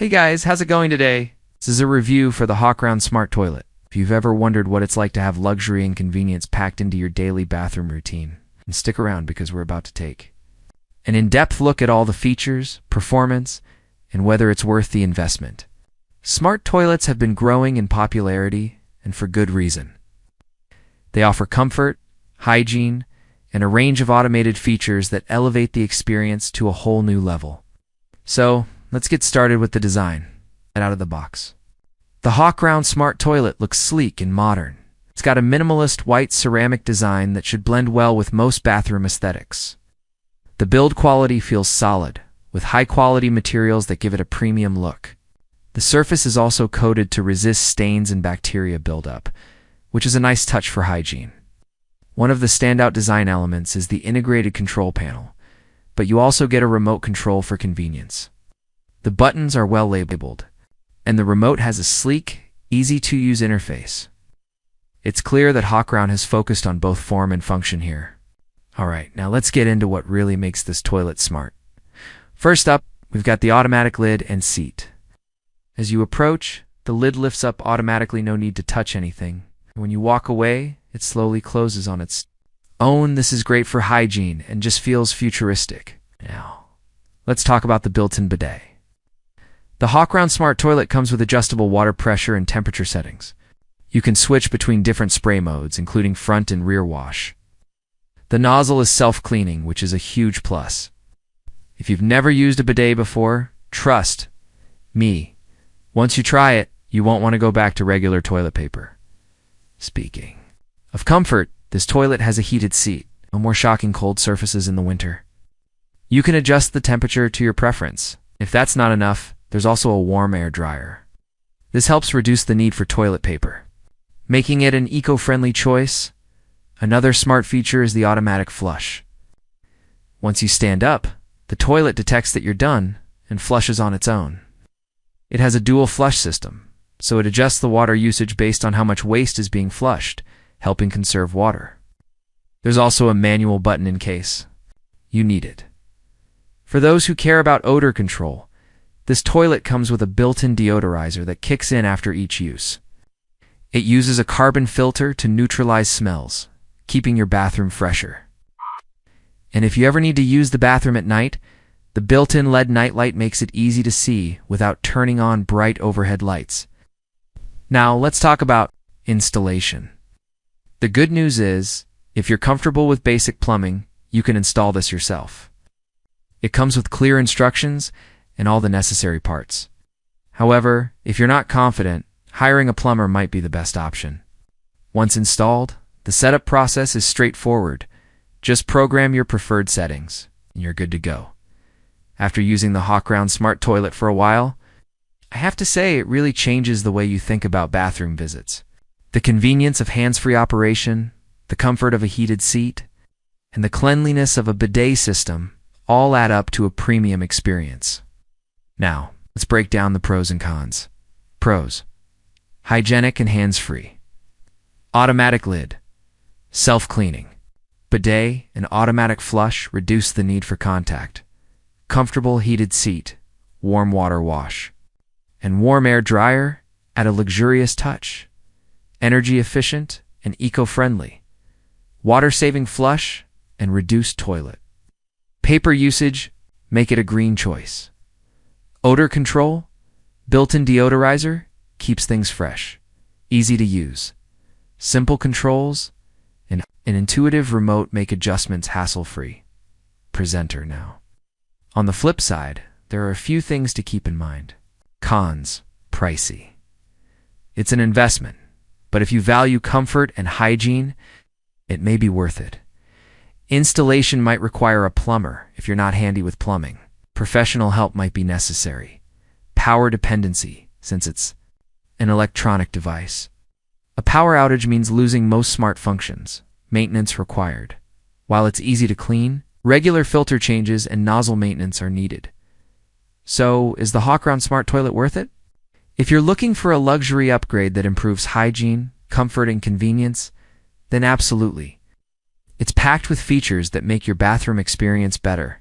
Hey guys, how's it going today? This is a review for the Hawkrown Smart Toilet. If you've ever wondered what it's like to have luxury and convenience packed into your daily bathroom routine, then stick around because we're about to take an in-depth look at all the features, performance, and whether it's worth the investment. Smart toilets have been growing in popularity, and for good reason. They offer comfort, hygiene, and a range of automated features that elevate the experience to a whole new level. So, let's get started with the design, right out of the box. The Hawkrown Smart Toilet looks sleek and modern. It's got a minimalist white ceramic design that should blend well with most bathroom aesthetics. The build quality feels solid, with high-quality materials that give it a premium look. The surface is also coated to resist stains and bacteria buildup, which is a nice touch for hygiene. One of the standout design elements is the integrated control panel, but you also get a remote control for convenience. The buttons are well labeled, and the remote has a sleek, easy-to-use interface. It's clear that Hawkrown has focused on both form and function here. Alright, now let's get into what really makes this toilet smart. First up, we've got the automatic lid and seat. As you approach, the lid lifts up automatically, no need to touch anything. When you walk away, it slowly closes on its own. This is great for hygiene and just feels futuristic. Now, let's talk about the built-in bidet. The Hawkrown Smart Toilet comes with adjustable water pressure and temperature settings. You can switch between different spray modes, including front and rear wash. The nozzle is self-cleaning, which is a huge plus. If you've never used a bidet before, trust me. Once you try it, you won't want to go back to regular toilet paper. Speaking of comfort, this toilet has a heated seat, no more shocking cold surfaces in the winter. You can adjust the temperature to your preference. If that's not enough, there's also a warm air dryer. This helps reduce the need for toilet paper, making it an eco-friendly choice. Another smart feature is the automatic flush. Once you stand up, the toilet detects that you're done and flushes on its own. It has a dual flush system, so it adjusts the water usage based on how much waste is being flushed, helping conserve water. There's also a manual button in case you need it. For those who care about odor control, this toilet comes with a built-in deodorizer that kicks in after each use. It uses a carbon filter to neutralize smells, keeping your bathroom fresher. And if you ever need to use the bathroom at night, the built-in LED nightlight makes it easy to see without turning on bright overhead lights. Now, let's talk about installation. The good news is, if you're comfortable with basic plumbing, you can install this yourself. It comes with clear instructions and all the necessary parts. However, if you're not confident, hiring a plumber might be the best option. Once installed, the setup process is straightforward. Just program your preferred settings, and you're good to go. After using the Hawkrown Smart Toilet for a while, I have to say it really changes the way you think about bathroom visits. The convenience of hands-free operation, the comfort of a heated seat, and the cleanliness of a bidet system all add up to a premium experience. Now, let's break down the pros and cons. Pros: hygienic and hands-free. Automatic lid. Self-cleaning. Bidet and automatic flush reduce the need for contact. Comfortable heated seat, warm water wash, and warm air dryer add a luxurious touch. Energy efficient and eco-friendly. Water-saving flush and reduced toilet. Paper usage make it a green choice. Odor control, built-in deodorizer keeps things fresh, easy to use. Simple controls and an intuitive remote make adjustments hassle-free. Presenter now. On the flip side, there are a few things to keep in mind. Cons: pricey. It's an investment, but if you value comfort and hygiene, it may be worth it. Installation might require a plumber if you're not handy with plumbing. Professional help might be necessary. Power dependency, since it's an electronic device. A power outage means losing most smart functions. Maintenance required. While it's easy to clean, regular filter changes and nozzle maintenance are needed. So, is the Hawkrown Smart Toilet worth it? If you're looking for a luxury upgrade that improves hygiene, comfort, and convenience, then absolutely. It's packed with features that make your bathroom experience better.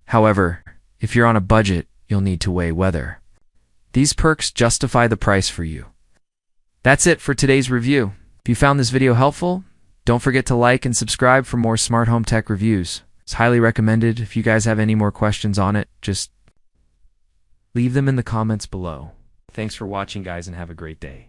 However, if you're on a budget, you'll need to weigh whether These perks justify the price for you. That's it for today's review. If you found this video helpful, don't forget to like and subscribe for more smart home tech reviews. It's highly recommended. If you guys have any more questions on it, just leave them in the comments below. Thanks for watching, guys, and have a great day.